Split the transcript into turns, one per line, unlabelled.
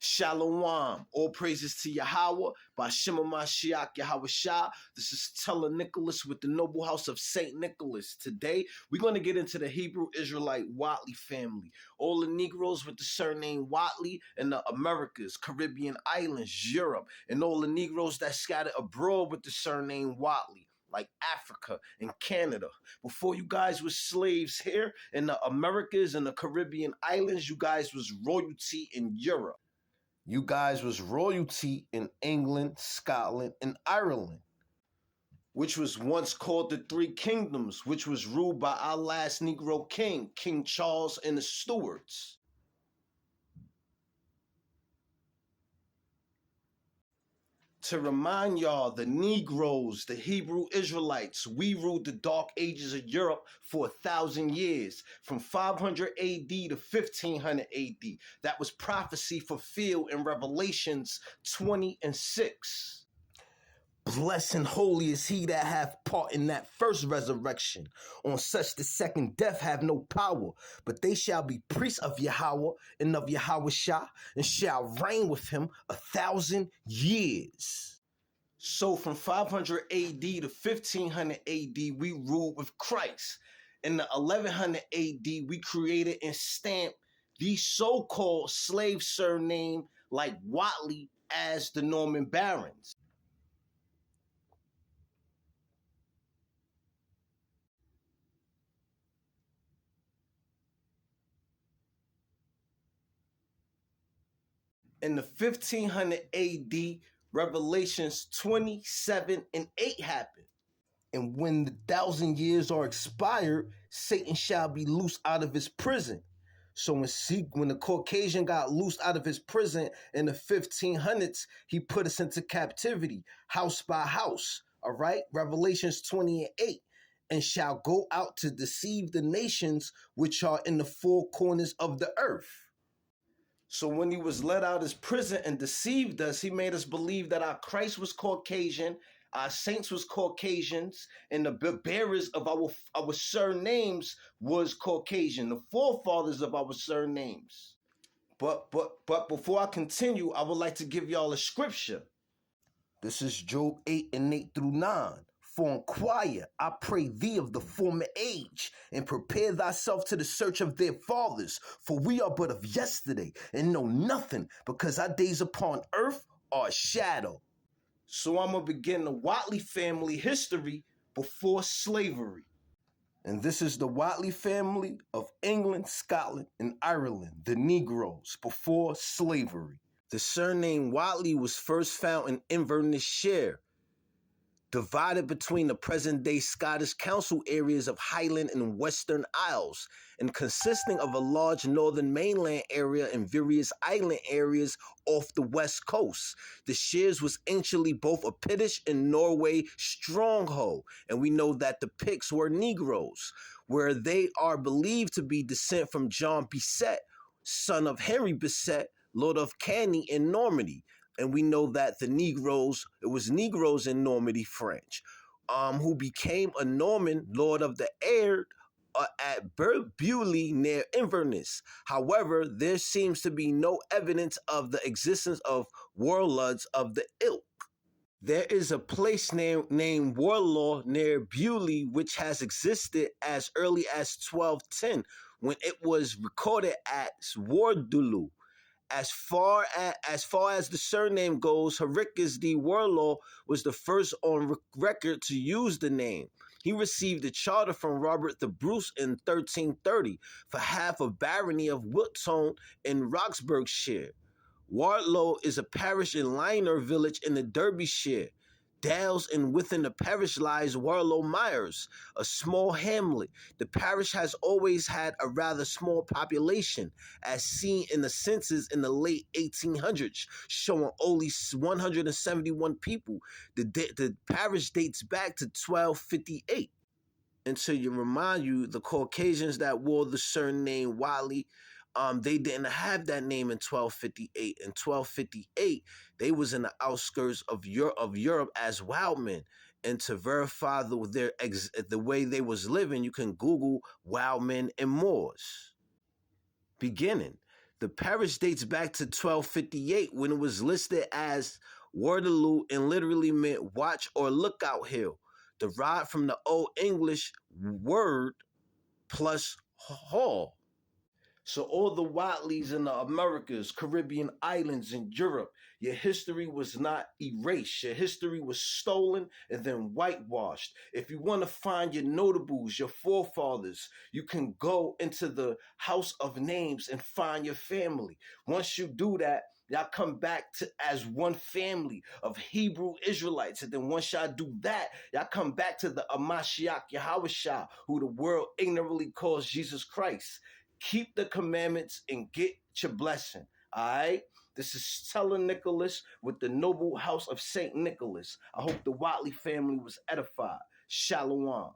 Shalom. All praises to Yahweh. By Shema Mashiach Yahweh Shah. This is Teller Nicholas with the Noble House of St. Nicholas. Today, we're going to get into the Hebrew Israelite Wattley family. All the Negroes with the surname Wattley in the Americas, Caribbean islands, Europe, and all the Negroes that scattered abroad with the surname Wattley, like Africa and Canada. Before you guys were slaves here in the Americas and the Caribbean islands, you guys was royalty in Europe. You guys was royalty in England, Scotland, and Ireland, which was once called the Three Kingdoms, which was ruled by our last Negro king, King Charles and the Stuarts. To remind y'all, the Negroes, the Hebrew Israelites, we ruled the dark ages of Europe for 1,000 years, from 500 AD to 1500 AD. That was prophecy fulfilled in Revelations 20:6. Blessed and holy is he that hath part in that first resurrection. On such the second death have no power, but they shall be priests of Yahweh and of Yahweh Shah, and shall reign with him 1,000 years. So from 500 AD to 1500 AD, we ruled with Christ. In the 1100 AD, we created and stamped these so-called slave surname like Wattley as the Norman barons. In the 1500 AD, Revelations 27:8 happened. And when the 1,000 years are expired, Satan shall be loosed out of his prison. So when the Caucasian got loosed out of his prison in the 1500s, he put us into captivity, house by house. All right? Revelations 20:8. And shall go out to deceive the nations which are in the four corners of the earth. So when he was let out of his prison and deceived us, he made us believe that our Christ was Caucasian, our saints was Caucasians, and the bearers of our surnames was Caucasian, the forefathers of our surnames. But before I continue, I would like to give y'all a scripture. This is Job 8:8-9. For inquire, I pray thee of the former age, and prepare thyself to the search of their fathers, for we are but of yesterday, and know nothing, because our days upon earth are a shadow. So I'm going to begin the Wattley family history before slavery. And this is the Wattley family of England, Scotland, and Ireland, the Negroes, before slavery. The surname Wattley was first found in Inverness-shire, divided between the present-day Scottish Council areas of Highland and Western Isles, and consisting of a large northern mainland area and various island areas off the west coast. The shares was anciently both a Pictish and Norway stronghold, and we know that the Picts were Negroes, where they are believed to be descent from John Bisset, son of Henry Bisset, Lord of Canny in Normandy. And we know that it was Negroes in Normandy French, who became a Norman lord of the Aire at Bewley near Inverness. However, there seems to be no evidence of the existence of warlords of the ilk. There is a place named Warlaw near Bewley, which has existed as early as 1210, when it was recorded at Wardulu. As far as the surname goes, Henricus de Warlaw was the first on record to use the name. He received a charter from Robert the Bruce in 1330 for half a barony of Wiltone in Roxburghshire. Wardlow is a parish in Liner village in the Derbyshire Dales, and within the parish lies Warlow Myers, a small hamlet. The parish has always had a rather small population, as seen in the census in the late 1800s, showing only 171 people. The parish dates back to 1258. And to remind you, the Caucasians that wore the surname Wattley, they didn't have that name in 1258. In 1258, they was in the outskirts of Europe as wildmen. And to verify the way they was living, you can Google wildmen and Moors. Beginning. The parish dates back to 1258 when it was listed as Waterloo and literally meant watch or lookout hill, derived from the Old English word plus hall. So all the Wattleys in the Americas, Caribbean islands, and Europe, your history was not erased. Your history was stolen and then whitewashed. If you want to find your notables, your forefathers, you can go into the House of Names and find your family. Once you do that, y'all come back to as one family of Hebrew Israelites. And then once y'all do that, y'all come back to the Amashiach Yahushua, who the world ignorantly calls Jesus Christ. Keep the commandments and get your blessing. All right. This is Stella Nicholas with the Noble House of St. Nicholas. I hope the Wattley family was edified. Shalom.